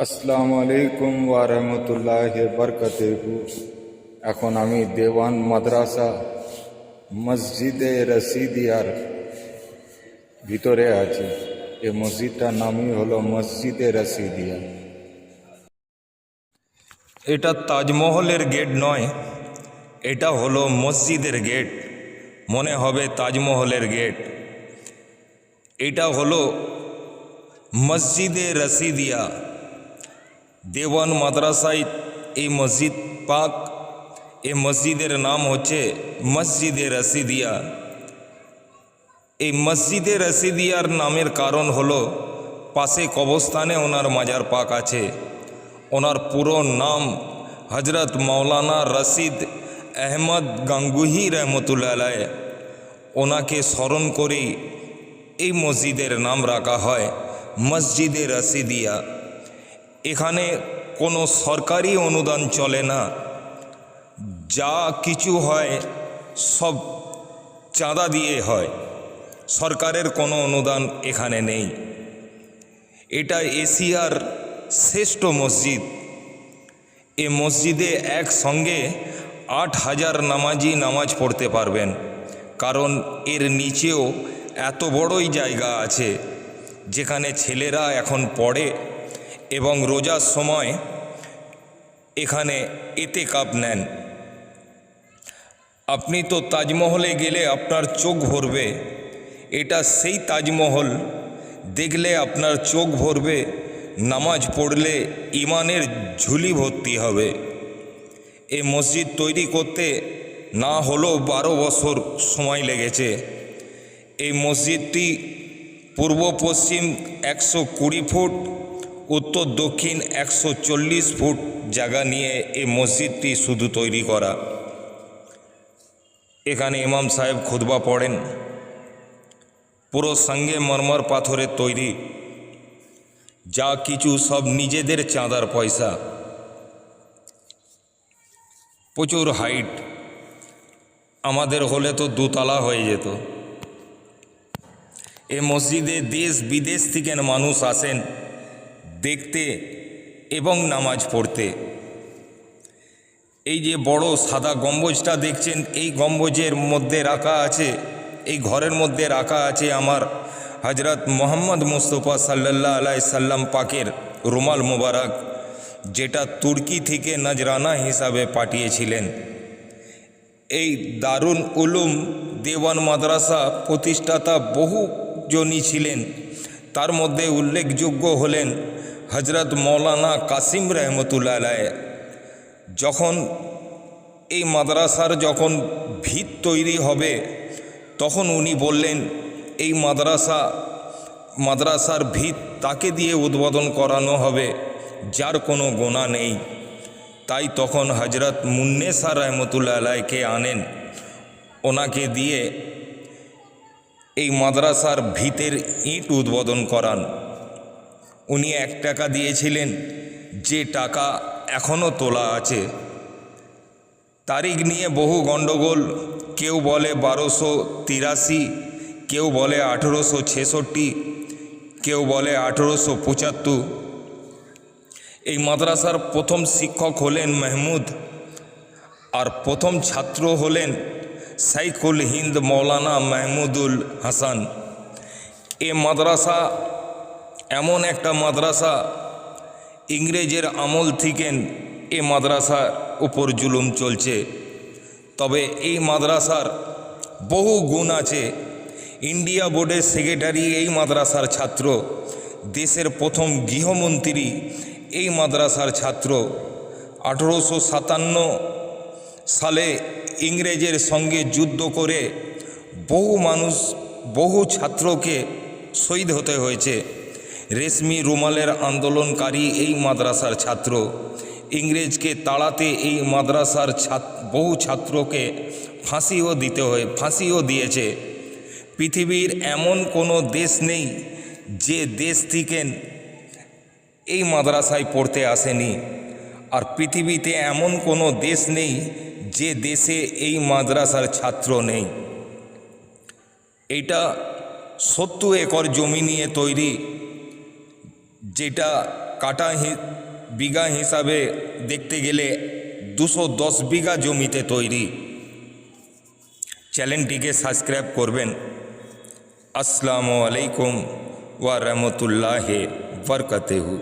আসসালামু আলাইকুম ওয়া রাহমাতুল্লাহি ওয়া বারাকাতুহু। এখন আমি দেওয়ান মাদ্রাসা মসজিদে রশিদিয়ার ভিতরে আছি। এই মসজিদটার নামই হলো মসজিদে রশিদিয়া। এটা তাজমহলের গেট নয়, এটা হলো মসজিদের গেট। মনে হবে তাজমহলের গেট। এটা হলো মসজিদে রশিদিয়া। দেওয়ান মাদ্রাসায় এই মসজিদ পাক, এই মসজিদের নাম হচ্ছে মসজিদে রশিদিয়া। এই মসজিদে রশিদিয়ার নামের কারণ হলো পাশে কবরস্থানে ওনার মাজার পাক আছে। ওনার পুরো নাম হজরত মৌলানা রশিদ আহমদ গাঙ্গুহি রহমতুল্লাহ আলাইহ। ওনাকে স্মরণ করেই এই মসজিদের নাম রাখা হয় মসজিদে রশিদিয়া। এখানে কোনো সরকারি অনুদান চলে না, যা কিছু হয় সব চাঁদা দিয়ে হয়। সরকারের কোনো অনুদান এখানে নেই। এটা এশিয়ার শ্রেষ্ঠ মসজিদ। এ মসজিদে একসঙ্গে ৮,০০০ নামাজি নামাজ পড়তে পারবেন, কারণ এর নিচেও এত বড়ই জায়গা আছে যেখানে ছেলেরা এখন পড়ে এবং রোজার সময় এখানে এতেকাব নেন। আপনি তো তাজমহলে গেলে আপনার চোখ ভরবে। এটা সেই তাজমহল, দেখলে আপনার চোখ ভরবে, নামাজ পড়লে ইমানের ঝুলি ভর্তি হবে। এই মসজিদ তৈরি করতে না হলেও ১২ বছর সময় লেগেছে। এই মসজিদটি পূর্ব পশ্চিম ১২০ ফুট, উত্তর দক্ষিণ ১৪০ ফুট জায়গা নিয়ে এই মসজিদটি শুধু তৈরি করা। এখানে ইমাম সাহেব খুতবা পড়েন। পুরো সঙ্গে মরমর পাথরের তৈরি, যা কিছু সব নিজেদের চাঁদার পয়সা। প্রচুর হাইট, আমাদের হলে তো দোতলা হয়ে যেত। এ মসজিদে দেশ বিদেশ থেকে মানুষ আসেন দেখতে এবং নামাজ পড়তে। এই যে বড় সাদা গম্বুজটা দেখছেন, এই গম্বুজের মধ্যে রাখা আছে, এই ঘরের মধ্যে রাখা আছে আমার হজরত মোহাম্মদ মুস্তফা সাল্লাল্লাহু আলাইহি সাল্লাম পাকের রুমাল মুবারক, যেটা তুর্কি থেকে নজরানা হিসাবে পাঠিয়েছিলেন। এই দারুল উলুম দেওয়ান মাদ্রাসা প্রতিষ্ঠাতা বহুজনই ছিলেন, তার মধ্যে উল্লেখযোগ্য হলেন হজরত মৌলানা কাসিম রহমতুল্লাহ আলাইহ। যখন এই মাদ্রাসার ভিত তৈরি হবে, তখন উনি বললেন এই মাদ্রাসার ভিত তাকে দিয়ে উদ্বোধন করানো হবে যার কোনো গোনা নেই। তাই তখন হজরত মুন্নেসা রহমতুল্লাহ আলাইহকে আনেন, ওনাকে দিয়ে এই মাদ্রাসার ভিতের ইট উদ্বোধন করান। উনি ১ টাকা দিয়েছিলেন, যে টাকা এখনও তোলা আছে। তারিখ নিয়ে বহু গণ্ডগোল, কেউ বলে ১২৮৩, কেউ বলে ১৮৬৬, কেউ বলে ১৮৭৫। এই মাদ্রাসার প্রথম শিক্ষক হলেন মাহমুদ, আর প্রথম ছাত্র হলেন শাইখুল হিন্দ মৌলানা মাহমুদুল হাসান। এ মাদ্রাসা এমন একটা মাদ্রাসা, ইংরেজের আমল থেকে এ মাদ্রাসার উপর জুলুম চলছে, তবে এই মাদ্রাসার বহু গুণ আছে। ইন্ডিয়া বোর্ডের সেক্রেটারি এই মাদ্রাসার ছাত্র, দেশের প্রথম গৃহমন্ত্রী এই মাদ্রাসার ছাত্র। ১৮৫৭ সালে ইংরেজের সঙ্গে যুদ্ধ করে বহু ছাত্রকে শহীদ হতে হয়েছে। রেশমি রুমালের আন্দোলনকারী এই মাদ্রাসার ছাত্র। ইংরেজকে তাড়াতে এই মাদ্রাসার বহু ছাত্রকে ফাঁসিও দিয়েছে। পৃথিবীর এমন কোনো দেশ নেই যে দেশ থেকে এই মাদ্রাসায় পড়তে আসেনি, আর পৃথিবীতে এমন কোনো দেশ নেই যে দেশে এই মাদ্রাসার ছাত্র নেই। এটা ৭০ একর জমি নিয়ে তৈরি, যেটা বিঘা হিসাবে দেখতে গেলে 210 বিঘা জমিতে তৈরি। চ্যানেলটিকে সাবস্ক্রাইব করবেন। আসসালামু আলাইকুম ওয়া রাহমাতুল্লাহি ওয়া বারাকাতুহু।